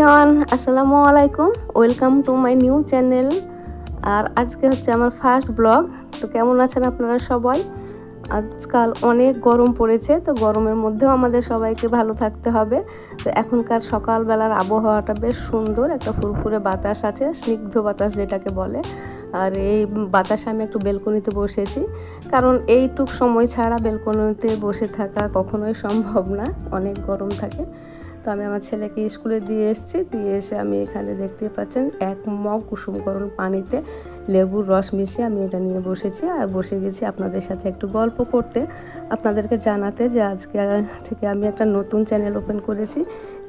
Everyone, আসসালামু আলাইকুম। Welcome to my new channel. আর আজকে হচ্ছে আমার ফার্স্ট ব্লগ। তো কেমন আছেন আপনারা সবাই? আজকাল অনেক গরম পড়েছে, তো গরমের মধ্যেও আমাদের সবাইকে ভালো থাকতে হবে। তো এখনকার সকালবেলার আবহাওয়াটা বেশ সুন্দর, একটা ফুরফুরে বাতাস আছে, স্নিগ্ধ বাতাস যেটাকে বলে। আর এই বাতাসে আমি একটু বেলকনিতে বসেছি, কারণ এইটুক সময় ছাড়া বেলকনিতে বসে থাকা কখনোই সম্ভব না, অনেক গরম থাকে। তো আমি আমার ছেলেকে স্কুলে দিয়ে এসে আমি এখানে দেখতে পাচ্ছেন এক মগ কুসুম গরম পানিতে লেবুর রস মিশিয়ে আমি এটা নিয়ে বসেছি আর বসে গেছি আপনাদের সাথে একটু গল্প করতে, আপনাদেরকে জানাতে যে আজকে থেকে আমি একটা নতুন চ্যানেল ওপেন করেছি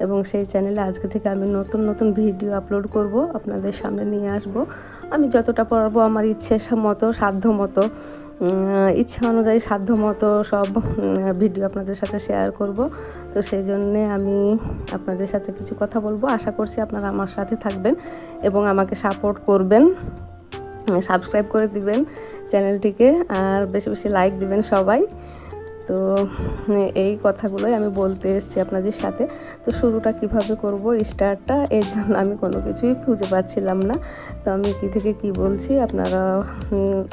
এবং সেই চ্যানেলে আজকে থেকে আমি নতুন নতুন ভিডিও আপলোড করব, আপনাদের সামনে নিয়ে আসব। আমি যতটা পারবো আমার ইচ্ছে মতো, সাধ্য মতো, ইচ্ছা অনুযায়ী সাধ্য মতো সব ভিডিও আপনাদের সাথে শেয়ার করব। তো সেই জন্যে আমি আপনাদের সাথে কিছু কথা বলবো। আশা করছি আপনারা আমার সাথে থাকবেন এবং আমাকে সাপোর্ট করবেন, সাবস্ক্রাইব করে দিবেন চ্যানেলটিকে, আর বেশি বেশি লাইক দিবেন সবাই। তো এই কথাগুলোই আমি বলতে এসেছি আপনাদের সাথে। তো শুরুটা কিভাবে করব, স্টার্টটা, এর জন্য আমি কোনো কিছুই খুঁজে পাচ্ছিলাম না। তো আমি কি থেকে কি বলছি,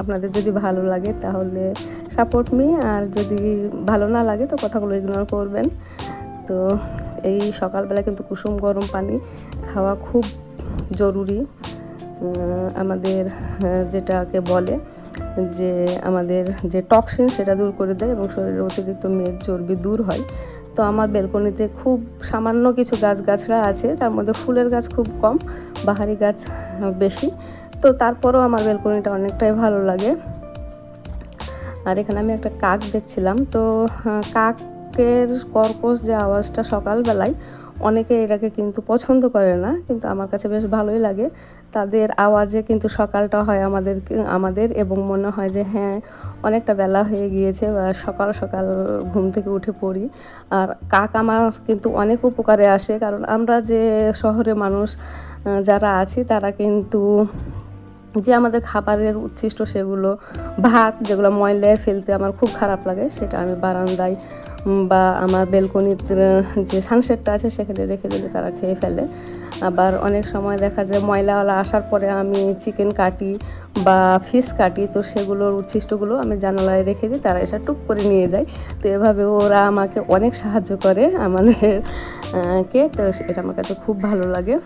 আপনাদের যদি ভালো লাগে তাহলে সাপোর্ট মি, আর যদি ভালো না লাগে তো কথাগুলো ইগনোর করবেন। তো এই সকালবেলা কিন্তু কুসুম গরম পানি খাওয়া খুব জরুরি। আমাদের যেটাকে বলে যে আমাদের যে টক্সিন সেটা দূর করে দেয় এবং শরীরের অতিরিক্ত মেদ চর্বি দূর হয়। তো আমার বেলকনিতে খুব সামান্য কিছু গাছগাছড়া আছে, তার মধ্যে ফুলের গাছ খুব কম, বাহারি গাছ বেশি। তো তারপরেও আমার বেলকনিটা অনেকটাই ভালো লাগে। আর এখানে আমি একটা কাক দেখছিলাম, তো কাকের কর্কশ যে আওয়াজটা সকালবেলায়, অনেকে এটাকে কিন্তু পছন্দ করে না, কিন্তু আমার কাছে বেশ ভালোই লাগে। তাদের আওয়াজে কিন্তু সকালটা হয় আমাদের এবং মনে হয় যে হ্যাঁ অনেকটা বেলা হয়ে গিয়েছে, সকাল সকাল ঘুম থেকে উঠে পড়ি। আর কাক আমার কিন্তু অনেক উপকারে আসে, কারণ আমরা যে শহরে মানুষ যারা আছি তারা কিন্তু যে আমাদের খাবারের উচ্ছিষ্ট সেগুলো, ভাত যেগুলো ময়লায় ফেলতে আমার খুব খারাপ লাগে, সেটা আমি বারান্দায় বা আমার বেলকনিতে যে সানসেটটা আছে সেখানে রেখে দিলে তারা খেয়ে ফেলে। আবার অনেক সময় দেখা যায় ময়লাওয়ালা আসার পরে আমি চিকেন কাটি বা ফিশ কাটি, তো সেগুলোর উচ্ছিষ্টগুলো আমি জানালায় রেখে দিই, তারা এসে টুক করে নিয়ে যায়। তো এভাবে ওরা আমাকে অনেক সাহায্য করে আমাদেরকে, তো এটা আমার কাছে খুব ভালো লাগে।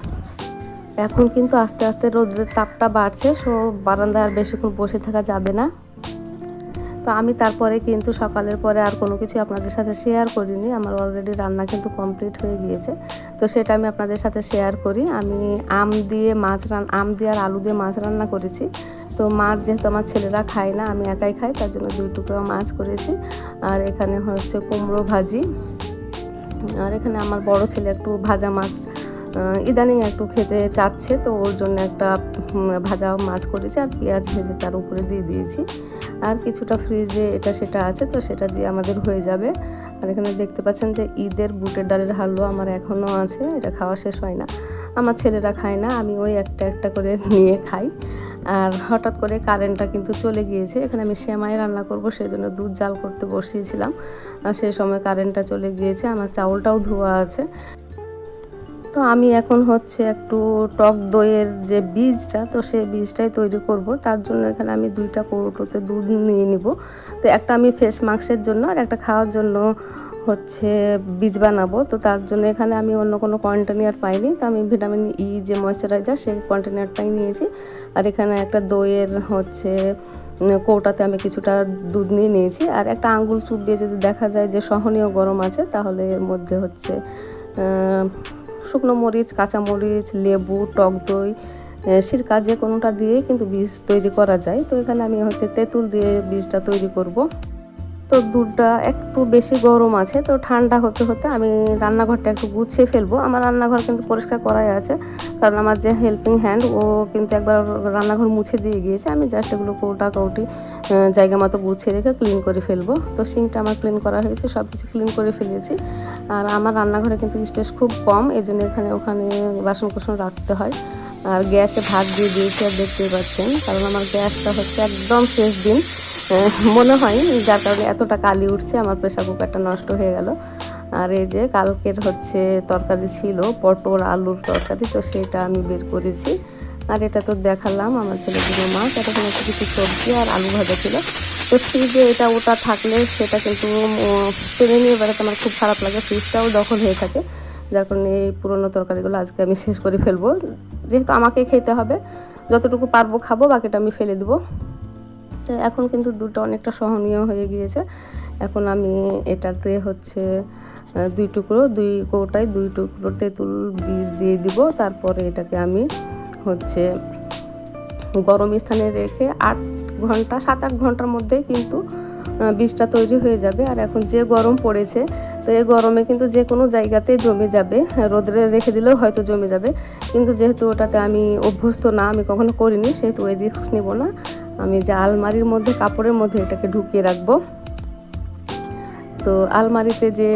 এখন কিন্তু আস্তে আস্তে রোদের তাপটা বাড়ছে, সো বারান্দায় আর বেশিক্ষণ বসে থাকা যাবে না। তো আমি তারপরে কিন্তু সকালের পরে আর কোনো কিছু আপনাদের সাথে শেয়ার করিনি, আমার অলরেডি রান্না কিন্তু কমপ্লিট হয়ে গিয়েছে। তো সেটা আমি আপনাদের সাথে শেয়ার করি। আমি আম দিয়ে আর আলু দিয়ে মাছ রান্না করেছি। তো মাছ যেহেতু আমার ছেলেরা খায় না, আমি একাই খাই, তার জন্য 2 টুকরো মাছ করেছি। আর এখানে হচ্ছে কুমড়ো ভাজি। আর এখানে আমার বড় ছেলে একটু ভাজা মাছ ইদানিং একটু খেতে চাচ্ছে, তো ওর জন্য একটা ভাজা মাছ করেছি আর পেঁয়াজ ভেজে তার উপরে দিয়ে দিয়েছি। আর কিছুটা ফ্রিজে এটা সেটা আছে, তো সেটা দিয়ে আমাদের হয়ে যাবে। আর এখানে দেখতে পাচ্ছেন যে ঈদের বুটের ডালের হালুয়া আমার এখনও আছে, এটা খাওয়া শেষ হয় না। আমার ছেলেরা খায় না, আমি ওই একটা একটা করে নিয়ে খাই। আর হঠাৎ করে কারেন্টটা কিন্তু চলে গিয়েছে। এখানে আমি সেমাই রান্না করব, সেই জন্য দুধ জাল করতে বসিয়েছিলাম, আর সেই সময় কারেন্টটা চলে গিয়েছে। আমার চাউলটাও ধোয়া আছে। তো আমি এখন হচ্ছে একটু টক দইয়ের যে বীজটা, তো সেই বীজটাই তৈরি করব। তার জন্য এখানে আমি 2টা কৌটোতে দুধ নিয়ে নিব। তো একটা আমি ফেস মাস্কের জন্য আর একটা খাওয়ার জন্য হচ্ছে বীজ বানাবো। তো তার জন্য এখানে আমি অন্য কোনো কন্টেনার পাইনি, তো আমি ভিটামিন ই যে ময়েশ্চারাইজার সেই কন্টেনারটাই নিয়েছি। আর এখানে একটা দইয়ের হচ্ছে কৌটাতে আমি কিছুটা দুধ নিয়ে নিয়েছি। আর একটা আঙ্গুল চুপ দিয়ে যদি দেখা যায় যে সহনীয় গরম আছে, তাহলে এর মধ্যে হচ্ছে শুকনো মরিচ, কাঁচামরিচ, লেবু, টক দই, সিরকা যে কোনোটা দিয়ে কিন্তু বীজ তৈরি করা যায়। তো এখানে আমি হচ্ছে তেঁতুল দিয়ে বীজটা তৈরি করব। তো দুধটা একটু বেশি গরম আছে, তো ঠান্ডা হতে হতে আমি রান্নাঘরটা একটু গুছিয়ে ফেলবো। আমার রান্নাঘর কিন্তু পরিষ্কার করাই আছে, কারণ আমার যে হেল্পিং হ্যান্ড ও কিন্তু একবার রান্নাঘর মুছে দিয়ে গিয়েছে। আমি জাস্ট এগুলো কৌটি জায়গা মতো গুছিয়ে রেখে ক্লিন করে ফেলবো। তো সিঙ্কটা আমার ক্লিন করা হয়েছে, সব কিছু ক্লিন করে ফেলেছি। আর আমার রান্নাঘরে কিন্তু স্পেস খুব কম, এই জন্য ওখানে বাসন কোসন রাখতে হয়। আর গ্যাসে ভাত দিয়ে দিয়েছি, আর দেখতেই পাচ্ছেন, কারণ আমার গ্যাসটা হচ্ছে একদম শেষ দিন মনে হয়, যার কারণে এতটা কালি উঠছে, আমার প্রেসার কুকারটা নষ্ট হয়ে গেল। আর এই যে কালকের হচ্ছে তরকারি ছিল পটল আলুর তরকারি, তো সেটা আমি বের করেছি। আর এটা তো দেখালাম আমার ছেলেগুলো মাছ, এতক্ষণ একটু কিছু সবজি আর আলু ভাজা ছিল। তো ফ্রিজে এটা ওটা থাকলে সেটা কিন্তু টেনে নিয়ে বেড়াতে আমার খুব খারাপ লাগে, ফ্রিজটাও দখল হয়ে থাকে। যার কারণে এই পুরোনো তরকারিগুলো আজকে আমি শেষ করে ফেলবো, যেহেতু আমাকে খেতে হবে, যতটুকু পারবো খাবো, বাকিটা আমি ফেলে দেবো। তো এখন কিন্তু দুটো অনেকটা সহনীয় হয়ে গিয়েছে। এখন আমি এটাতে হচ্ছে 2 টুকরো 2 কৌটায় 2 টুকরো তেঁতুল বীজ দিয়ে দিব। তারপরে এটাকে আমি হচ্ছে গরম স্থানে রেখে 8 ঘন্টা 7-8 ঘন্টার মধ্যেই কিন্তু বীজটা তৈরি হয়ে যাবে। আর এখন যে গরম পড়েছে, তো এই গরমে কিন্তু যে কোনো জায়গাতে জমে যাবে, রোদে রেখে দিলেও হয়তো জমে যাবে। কিন্তু যেহেতু ওটাতে আমি অভ্যস্ত না, আমি কখনো করিনি, সেহেতু ওই রিস্ক নেব না। আমি যে আলমারির মধ্যে কাপড়ের মধ্যে এটাকে ঢুকিয়ে রাখবো। তো আলমারিতে যে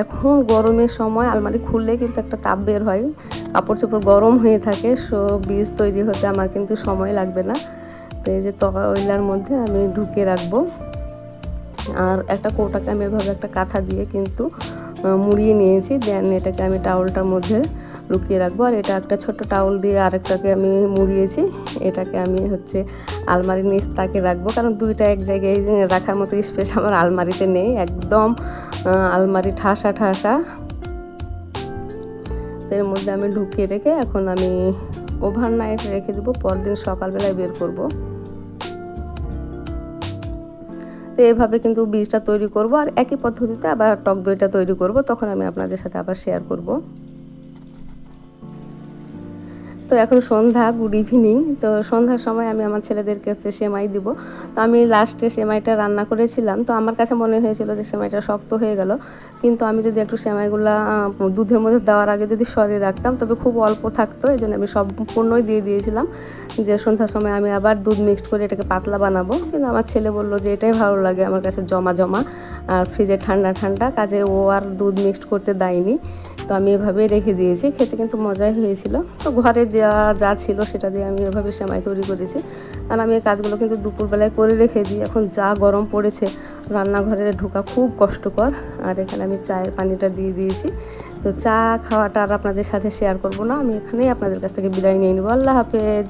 এখন গরমের সময় আলমারি খুললে কিন্তু একটা তাপ বের হয়, কাপড় চোপড় গরম হয়ে থাকে, সো বীজ তৈরি হতে আমার কিন্তু সময় লাগবে না। তো এই যে তয়লার মধ্যে আমি ঢুকিয়ে রাখবো। আর একটা কৌটাকে আমি এভাবে একটা কাঁথা দিয়ে কিন্তু মুড়িয়ে নিয়েছি, দেন এটাকে আমি টাওয়ালটার মধ্যে লুকিয়ে রাখবো। আর এটা একটা ছোট টাওয়াল দিয়ে আরেকটাকে আমি মুড়িয়েছি, এটাকে আমি হচ্ছে আলমারির নিচ তাকে রাখবো, কারণ দুইটা এক জায়গায় রাখার মতো স্পেস আমার আলমারিতে নেই, একদম আলমারি ঠাসা ঠাসা। এর মধ্যে আমি ঢুকিয়ে রেখে এখন আমি ওভারনাইট রেখে দেবো, পরদিন সকালবেলায় বের করব। তো এভাবে কিন্তু বীজটা তৈরি করব, আর একই পদ্ধতিতে আবার টক দইটা তৈরি করব, তখন আমি আপনাদের সাথে আবার শেয়ার করব। তো এখন সন্ধ্যা, গুড ইভিনিং। তো সন্ধ্যার সময় আমি আমার ছেলেদেরকে হচ্ছে সেমাই দিব। তো আমি লাস্টে সেমাইটা রান্না করেছিলাম, তো আমার কাছে মনে হয়েছিল যে সেমাইটা শক্ত হয়ে গেল, কিন্তু আমি যদি একটু সেমাইগুলো দুধের মধ্যে দেওয়ার আগে যদি সরিয়ে রাখতাম তবে খুব অল্প থাকতো, এই জন্য আমি সম্পূর্ণই দিয়ে দিয়েছিলাম, যে সন্ধ্যার সময় আমি আবার দুধ মিক্সড করে এটাকে পাতলা বানাবো। কিন্তু আমার ছেলে বললো যে এটাই ভালো লাগে আমার কাছে, জমা জমা আর ফ্রিজে ঠান্ডা ঠান্ডা, কাজে ও আর দুধ মিক্সড করতে দেয়নি। তো আমি এভাবেই রেখে দিয়েছি, খেতে কিন্তু মজাই হয়েছিল। তো ঘরে যা যা ছিল সেটা দিয়ে আমি এভাবে সেমাই তৈরি করেছি। আর আমি এই কাজগুলো কিন্তু দুপুরবেলায় করে রেখে দিই, এখন যা গরম পড়েছে রান্নাঘরে ঢোকা খুব কষ্টকর। আর এখানে আমি চায়ের পানিটা দিয়ে দিয়েছি। তো চা খাওয়াটা আর আপনাদের সাথে শেয়ার করব না, আমি এখানেই আপনাদের কাছ থেকে বিদায় নিয়ে নেব। আল্লাহ হাফেজ।